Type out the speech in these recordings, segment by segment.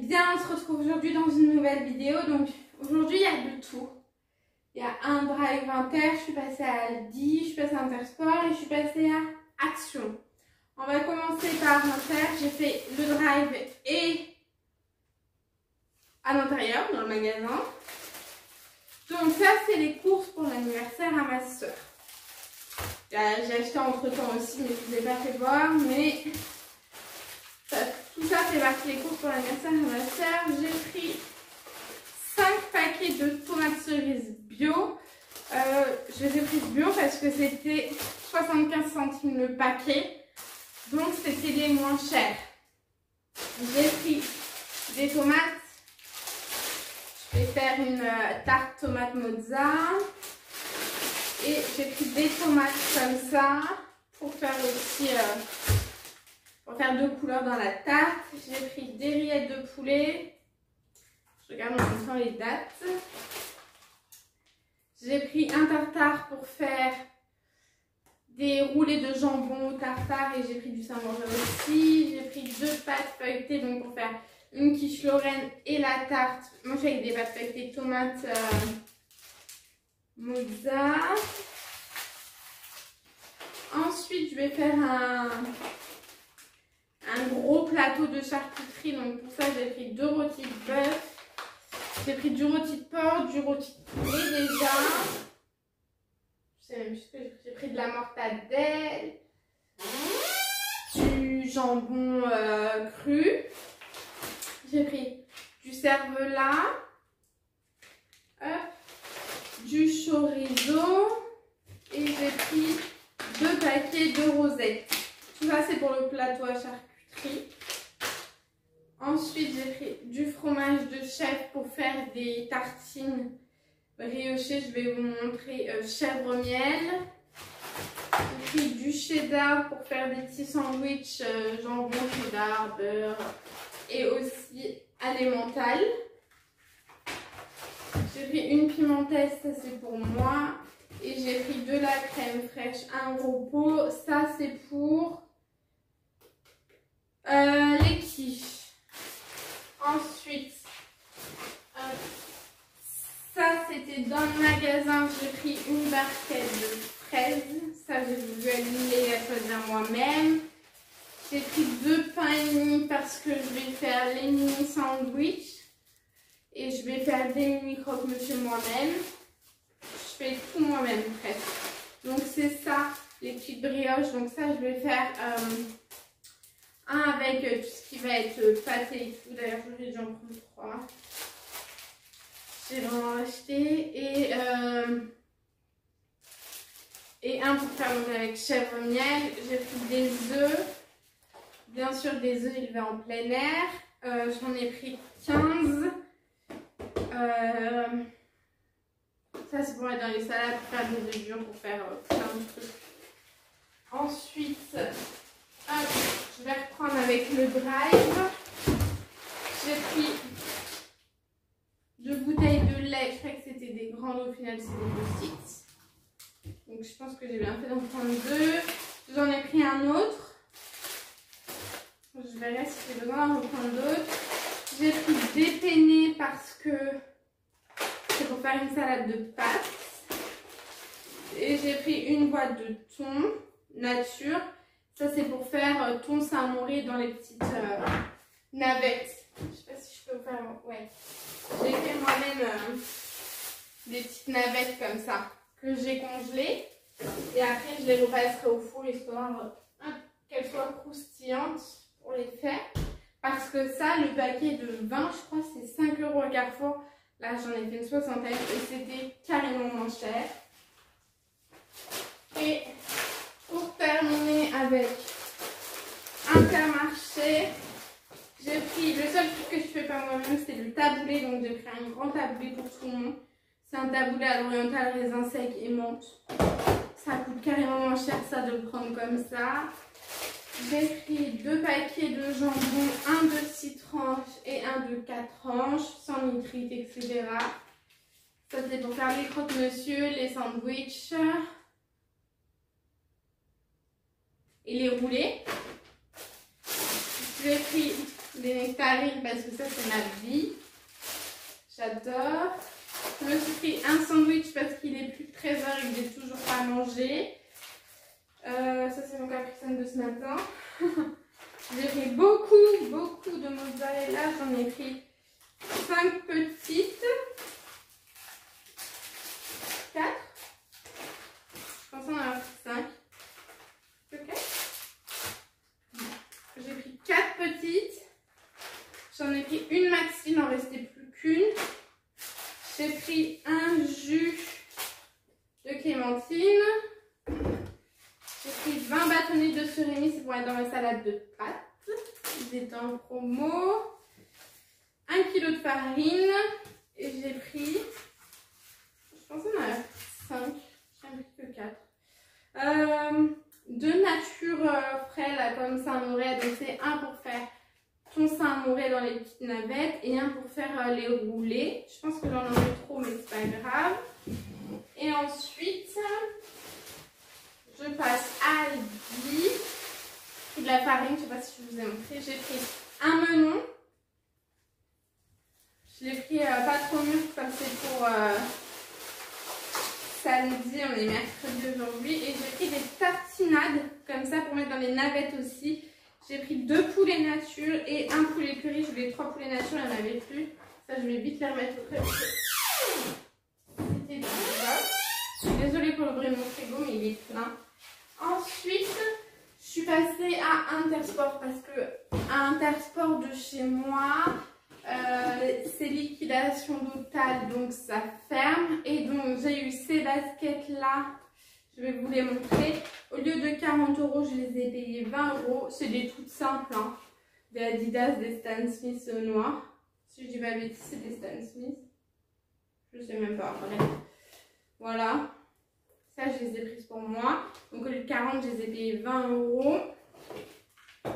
bien, on se retrouve aujourd'hui dans une nouvelle vidéo. Donc aujourd'hui il y a de tout. Il y a un drive Inter, je suis passée à Aldi, je suis passée à Intersport et je suis passée à Action. On va commencer par Inter. J'ai fait le drive et à l'intérieur, dans le magasin. Donc ça c'est les courses pour l'anniversaire à ma soeur. J'ai acheté entre temps aussi, mais je ne vous ai pas fait voir. Mais tout ça fait partie des courses pour l'anniversaire à ma soeur. J'ai pris 5 paquets de tomates cerises bio. Je les ai prises bio parce que c'était 75 centimes le paquet. Donc c'était les moins chers. J'ai pris des tomates. Je vais faire une tarte tomate mozza. Et j'ai pris des tomates comme ça pour faire aussi pour faire 2 couleurs dans la tarte. J'ai pris des rillettes de poulet. Je regarde en même temps les dates. J'ai pris un tartare pour faire des roulés de jambon au tartare et j'ai pris du Saint-Manger aussi. J'ai pris 2 pâtes feuilletées donc pour faire une quiche Lorraine et la tarte. Moi je fais avec des pâtes feuilletées tomates mozza. Ensuite je vais faire un gros plateau de charcuterie. Donc pour ça j'ai pris 2 rôtis de bœuf. J'ai pris du rôti de porc, du rôti de poulet déjà. Je sais même plus ce que j'ai pris, de la mortadelle, du jambon cru. J'ai pris du cervelas, du chorizo et j'ai pris 2 paquets de rosettes. Tout ça c'est pour le plateau à charcuterie. Ensuite, j'ai pris du fromage de chèvre pour faire des tartines briochées. Je vais vous montrer chèvre miel. J'ai pris du cheddar pour faire des petits sandwichs jambon, cheddar, beurre et aussi emmental. J'ai pris une pimentesse, ça c'est pour moi. Et j'ai pris de la crème fraîche, un gros pot. Ça c'est pour les quiches. Ensuite, ça c'était dans le magasin, j'ai pris une barquette de fraises. Ça j'ai voulu aligner et la choisir moi-même. J'ai pris 2 pains et demi parce que je vais faire les mini sandwichs. Et je vais faire des mini croque-monsieur moi-même. Je fais tout moi-même presque. Donc c'est ça, les petites brioches. Donc ça je vais faire un avec tout ce qui va être pâté et tout. D'ailleurs, j'ai dû en prendre 3. J'ai vraiment acheté. Et un pour faire manger avec chèvre miel. J'ai pris des œufs. Bien sûr, des œufs élevés en plein air. J'en ai pris 15. Ça, c'est pour mettre dans les salades, pour faire des œufs durs, pour faire plein de trucs. Ensuite, hop, je vais reprendre avec le drive. J'ai pris 2 bouteilles de lait. Je crois que c'était des grandes, au final c'est des petites. Donc je pense que j'ai bien fait d'en prendre 2. J'en ai pris un autre. Je verrai si j'ai besoin d'en reprendre d'autres. J'ai pris des penne parce que c'est pour faire une salade de pâtes. Et j'ai pris une boîte de thon nature. Ça c'est pour faire thon Saint-Maurice dans les petites navettes. Je sais pas si je peux vous faire... Ouais. J'ai fait moi-même des petites navettes comme ça que j'ai congelées. Et après je les repasserai au four histoire qu'elles soient croustillantes pour les faire. Parce que ça, le paquet de 20, je crois c'est 5 € à Carrefour. Là j'en ai fait une soixantaine et c'était carrément moins cher. Et pour terminer avec Intermarché, j'ai pris le seul truc que je fais pas moi-même, c'est le taboulé. Donc j'ai pris un grand taboulé pour tout le monde. C'est un taboulé à l'oriental, raisin sec et menthe. Ça coûte carrément moins cher ça de le prendre comme ça. J'ai pris 2 paquets de jambon, un de 6 tranches et un de 4 tranches, sans nitrite, etc. Ça c'est pour faire les croque-monsieur, les sandwichs et les roulés. J'ai pris des nectarines parce que ça c'est ma vie. J'adore. Je me suis pris un sandwich parce qu'il est plus de 13 h et que j'ai toujours pas mangé. Ça c'est mon capricène de ce matin. J'ai pris beaucoup de mozzarella. J'en ai pris 5 petites. 4. Je pense en avoir pris 5. Ok. J'ai pris 4 petites. J'en ai pris une maxi, il n'en restait plus qu'une. J'ai pris un jus de clémentine. J'ai pris 20 bâtonnets de surimi, c'est pour être dans ma salade de pâtes. Ils étaient en promo. 1 kg de farine. Et j'ai pris, je pense qu'on en a pris 5. J'en ai pris que 4. De nature frais, là, comme Saint-Moré. Donc c'est un pour faire ton Saint-Moré dans les petites navettes et un pour faire les roulés. Je pense que j'en aurai trop, mais c'est pas grave. Et ensuite, je passe à Aldi. J'ai pris de la farine, je sais pas si je vous ai montré. J'ai pris un melon. Je l'ai pris pas trop mûr comme c'est pour samedi, on est mercredi aujourd'hui. Et j'ai pris des tartinades comme ça pour mettre dans les navettes aussi. J'ai pris 2 poulets nature et un poulet curry. Je voulais 3 poulets nature, il n'y en avait plus. Ça, je vais vite les remettre au frigo. C'était tout. Désolée pour le bruit de mon frigo, mais il est plein. Ensuite, je suis passée à Intersport parce que à Intersport de chez moi, c'est liquidation totale, donc ça ferme. Et donc, j'ai eu ces baskets-là. Je vais vous les montrer. Au lieu de 40 €, je les ai payés 20 €. C'est des toutes simples. Hein. Des Adidas, des Stan Smith noirs. Si je dis pas de bêtises, c'est des Stan Smith. Je sais même pas. Bref. Voilà. Ça, je les ai prises pour moi. Donc au lieu de 40, je les ai payés 20 €. Hop.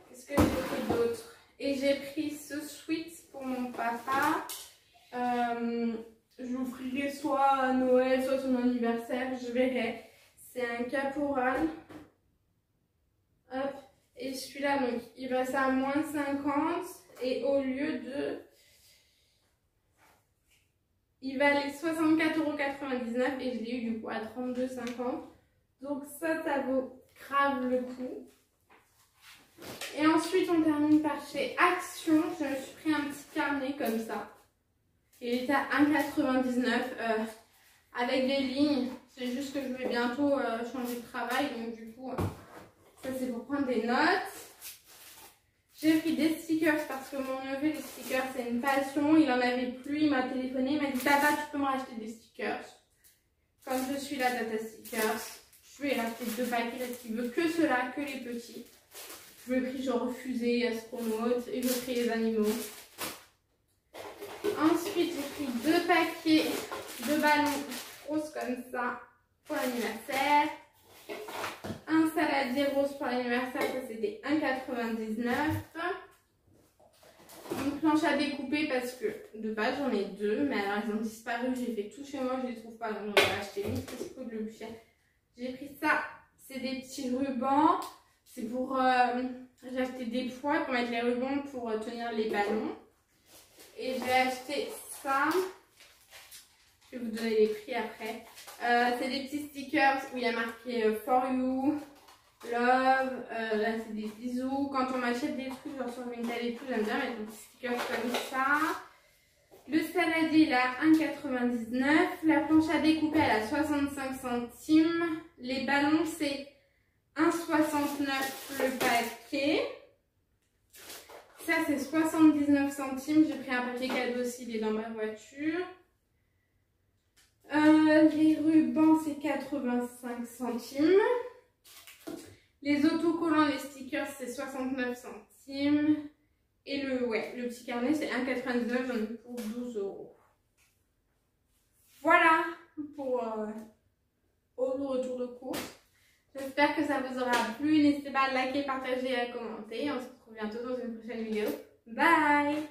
Qu'est-ce que j'ai pris d'autre? Et j'ai pris ce sweat pour mon papa. Je vous ferai soit à Noël, soit son anniversaire, je verrai. C'est un caporal. Hop. Et celui-là, donc, il va à moins 50. Et au lieu de... Il valait 64,99 € et je l'ai eu du coup à 32,50 €. Donc ça vaut grave le coup. Et ensuite, on termine par chez Action. Je me suis pris un petit carnet comme ça. Il était à 1,99 € avec des lignes. C'est juste que je vais bientôt changer de travail. Donc du coup, ça c'est pour prendre des notes. J'ai pris des stickers parce que mon neveu, les stickers, c'est une passion. Il en avait plus, il m'a téléphoné. Il m'a dit, papa, tu peux me racheter des stickers. Comme je suis la Tata Stickers, je lui ai racheté 2 paquets parce qu'il veut que ceux-là, que les petits. Je lui ai pris genre fusée, astronaute et je lui ai pris les animaux. Ensuite, j'ai pris 2 paquets de ballons roses comme ça pour l'anniversaire. Un saladier rose pour l'anniversaire, ça c'était 1,99 €. Une planche à découper parce que de base j'en ai 2, mais alors elles ont disparu. J'ai fait tout chez moi, je les trouve pas, donc j'en ai acheté une, c'est coûte le plus cher. J'ai pris ça, c'est des petits rubans. C'est pour. J'ai acheté des poids pour mettre les rubans pour tenir les ballons. Et j'ai acheté ça. Je vais vous donner les prix après. C'est des petits stickers où il y a marqué For You, Love. Là, c'est des bisous. Quand on m'achète des trucs, genre sur Vinted et tout, j'aime bien mettre des petits stickers comme ça. Le saladier, il est à 1,99 €. La planche à découper, elle a 65 centimes. Les ballons, c'est 1,69 € le paquet. Ça, c'est 79 centimes. J'ai pris un paquet cadeau aussi, il est dans ma voiture. Les rubans, c'est 85 centimes. Les autocollants, les stickers, c'est 69 centimes. Et le petit carnet, c'est 1,99 €, j'en ai pour 12 €. Voilà pour au retour de course. J'espère que ça vous aura plu. N'hésitez pas à liker, partager et à commenter. On se retrouve bientôt dans une prochaine vidéo. Bye!